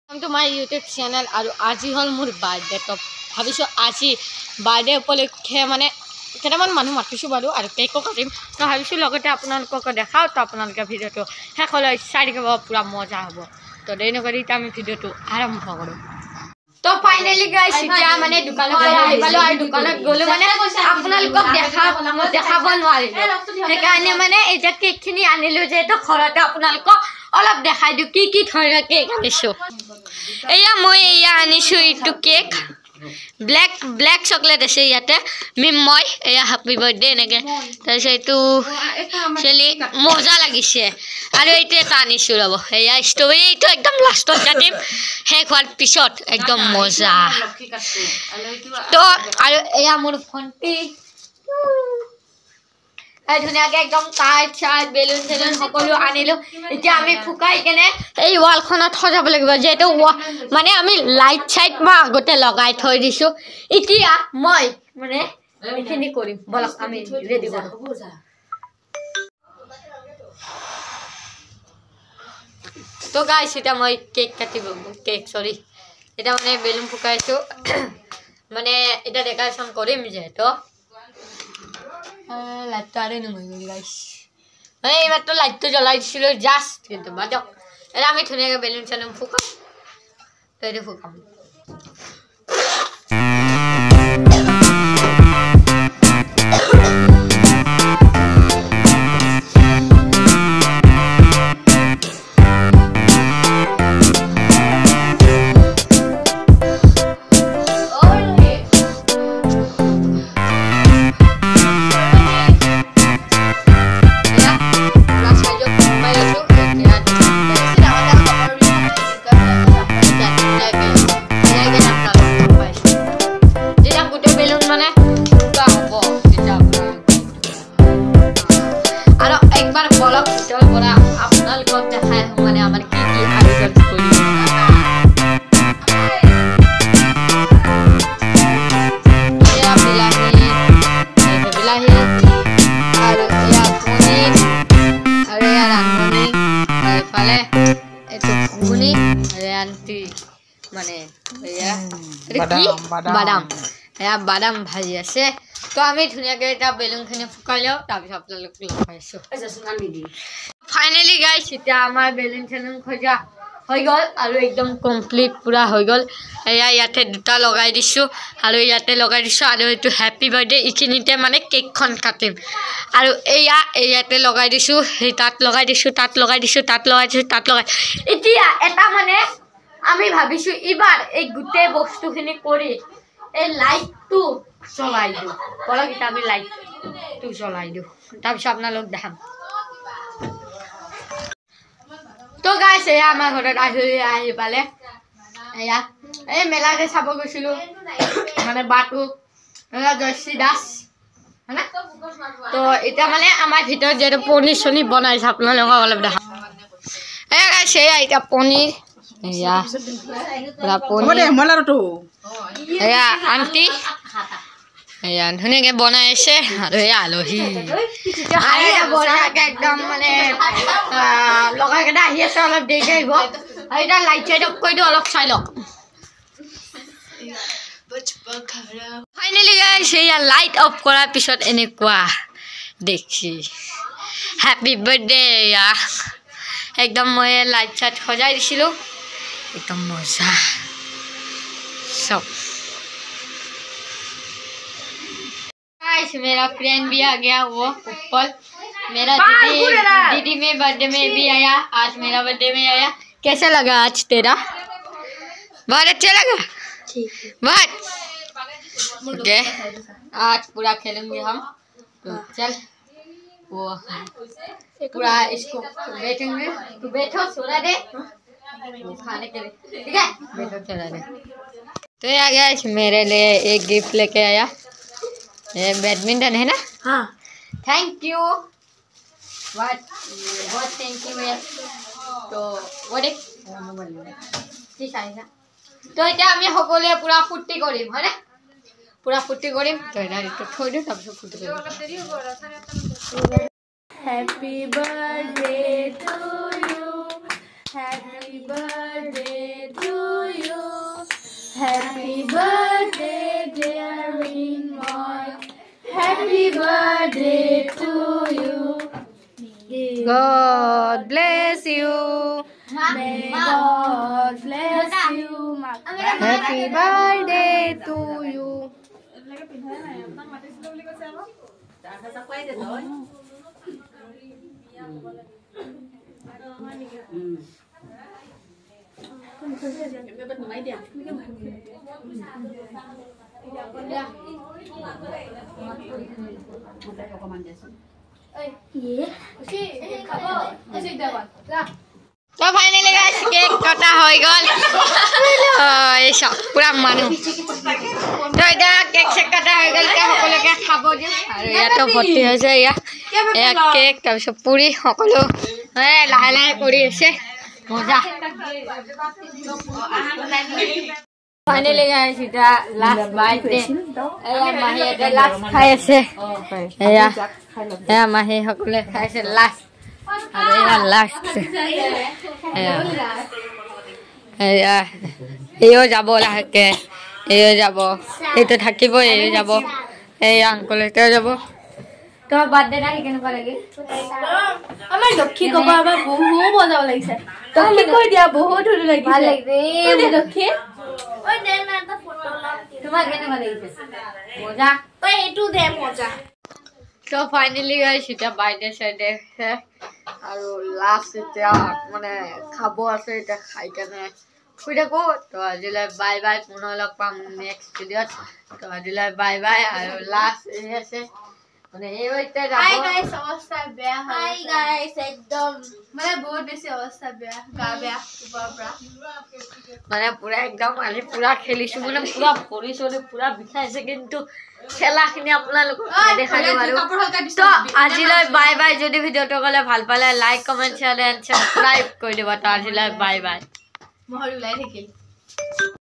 Welcome to my YouTube channel আৰু আজি হল মোৰ বাৰ্থডে তো ভাবিছো আজি বাৰ্থডে উপলক্ষে মানে কেটামান মানুহ মাতিছো বাৰু আৰু কেকো কাটিম তো ভাবিছো লগতে আপোনালোকক দেখাও তো আপোনালোকে ভিডিওটো হেকলৈ চাই থাকিব পুৰা মজা হ'ব তো দেৰি নকৰি আমি ভিডিওটো আৰম্ভ কৰো তো ফাইনালি গাইস এতিয়া মানে দোকানত আহি পালো আৰু দোকানত গলো মানে আপোনালোকক দেখাব নোৱাৰিলো সেইকাৰণে মানে এটা কেকখিনি আনিলো যে তো ঘৰতে আপোনালোকক অলপ দেখাই দিও কি ধৰণৰ কেক আনিছো এয়া মই এয়া আনিছো ইটো কেক ব্ল্যাক চকলেট আছে ইয়াতে মই এয়া হ্যাপি বাৰ্থডে এনেকে তাৰপিছত এইটো চেলি মজা লাগিছে আৰু এইটো এটা আনিছো ৰব এয়া ষ্ট্ৰবেৰী এইটো একদম লাষ্টত কাটিম শেষ হোৱাৰ পিছত একদম মজা তো আৰু এয়া মোৰ ফন্টি এই ধুনিয়াকে একদম কাট বেলুন সেলুন সকলো আনিলো এতিয়া আমি ফুকাই কেনে এই ওয়ালখনত সজাব লাগিব যেটো মানে আমি লাইট সাইড মা আগতে লগাই থৈ দিছো এতিয়া মই মানে এখিনি কৰিম বলক আমি ৰেডি কৰো তো গাইস এটা মই কেক কাটিব কেক সৰি এটা মানে বেলুন ফুকাইছো মানে এটা ডেকোৰেশন কৰিম যেটো লাইট তো আরে নমই গলি গাইস এই মাত্র লাইট তো জ্বলাই দিছিল জাস্ট কিন্তু বাজক এটা আমি ধুনিয়াকে বেলুন চালুম ফুকাম তো এটা ফুকাম বাদাম ভাজি আছে তো আমি ধুনিয়াকে এটা বেলুনখিনি ফুকাই লও তাৰপিছত আপোনালোকক লগাইছো ফাইনালি গাইস এটা আমাৰ বেলুন চেলুন খজা হৈ গল আৰু একদম কমপ্লিট পুৰা হৈ গল এয়া ইয়াতে দুটা লগাই দিছো আৰু ইয়াতে লগাই দিছো আৰু এটো হ্যাপি বাৰ্থডে ইখিনিতে মানে কেকখন কাটিম আৰু এয়া ইয়াতে লগাই দিছো হে তাত লগাই দিছো তাত লগাই দিছো তাত লগাই দিছো তাত লগাই এতিয়া এটা মানে আমি ভাবিছো ইবাৰ এই গুটে বস্তুখিনি কৰি এই লাইট টু জ্বলাই দিও বলক এটা আমি লাইট টু জ্বলাই দিও তাৰপিছত আপোনালোক দেখাম তো গাইস এয়া আমাৰ ঘৰত আহি পালে এয়া এই মেলাতে চাব গৈছিলো মানে বাটু জয়শ্ৰী দাস হয়না তো এটা মানে আমাৰ ভিতৰত যেটো পনীৰ সনি বনাইছে আপোনালোকক অলপ দেখাম এয়া গাইস এয়া এটা পনীৰ এয়া পুৰা পনীৰ মলাৰটো এয়া আন্টি এয়া ধুনিয়াকে বনাইছে আৰু এয়া আলহী আয়া বঢ়িয়াকে একদম মানে লগাইকে আহি আছে অলপ দেৰি আহিব এটা লাইট চাইড অফ কৰি দিও অলপ চাই লওক ফাইনালি গাইস এয়া লাইট অফ কৰাৰ পিছত এনেকুৱা দেখি হ্যাপি বাৰ্থডে এয়া একদম মই লাইট চাইট সজাই দিছিলো एकदम मजा सब गाइस मेरा फ्रेंड भी आ गया वो ऊपर मेरा दीदी में बर्थडे में भी आया आज मेरा बर्थडे में आया कैसा लगा आज तेरा बहुत अच्छा लगा बहुत ओके आज पूरा खेलेंगे हम तो चल वो पूरा इसको बैठेंगे तू बैठो सोना दे खाने के लिए ठीक है बैठो चला दे तो ये आ गया मेरे लिए एक गिफ्ट लेके आया ये बैडमिंटन है ना हाँ थैंक यू बहुत थैंक यू भैया तो वो देख ठीक है ना तो এটা আমি সকলে পুরা ফুটি কৰিম হয়নে পুৰা ফুটি কৰিম তো এটা থৈ দিও তাৰপিছত ফুটি কৰিম happy birthday to you Happy birthday to birthday to you তো ফাইনালি গাইস কেক কাটা হয়ে গেল এই সব পুরা মানুষ তো এটা কেক চেক কাটা হয়ে গেল সকলোকে খাব দিম আৰু ইয়াতো ভৰ্তি হৈছে এয়া কেক তাৰপিছত পুৰি সকলো লাহে লাহে কৰি আছে মজা ফাইনালি গাইস এটা লাষ্ট বাৰ্থডে এয়া মাহী এটা লাষ্ট খাই আছে এয়া মাহী সকলে খাইছে লাষ্ট আৰু এয়া লাষ্ট এও যাব লাহেকে এও যাব এইটো থাকিব এও যাব এই আংকল এটাও যাব তোমাৰ বাৰ্থডে নাই কেনেকুৱা লাগে আমাৰ লক্ষী কব আমাৰ বহুত মজা লাগিছে লক্ষী কৈ দিয়া বহুত ধুনীয়া লাগিছে ভাল লাগিছে লক্ষী ওই দে না এটা ফটো লাম তোমাৰ কেনেকুৱা লাগিছে মজা ওই এটু দে মজা তো ফাইনালি গাইস এটা বাৰ্থডে সাইডে আৰু লাষ্ট এটা মানে খাব আছে এটা খাই কেনে শুই থাকো তো আজিলৈ বাই বাই পুনৰ লগ পাম নেক্সট ভিডিঅ'ত তো আজিলৈ বাই বাই আৰু লাষ্ট এই আছে মানে এই হইতে যাব হাই গাইস অৱস্থা বেয়া হাই গাইস একদম মানে বহুত বেছি অৱস্থা বেয়া গা বেয়া উপৰপৰা মানে পুৰা একদম আজি পুৰা খেলিছো মানে পুৰা ভৰি চৰি পুৰা বিষাইছে কিন্তু খেলাখিনি আপোনালোকক দেখালো আৰু তো আজিলৈ বাই বাই যদি ভিডিঅ'টো গলে ভাল পালে like comment share and subscribe কৰি দিব তো আজিলৈ বাই বাই মহৰ ওলাই থাকিল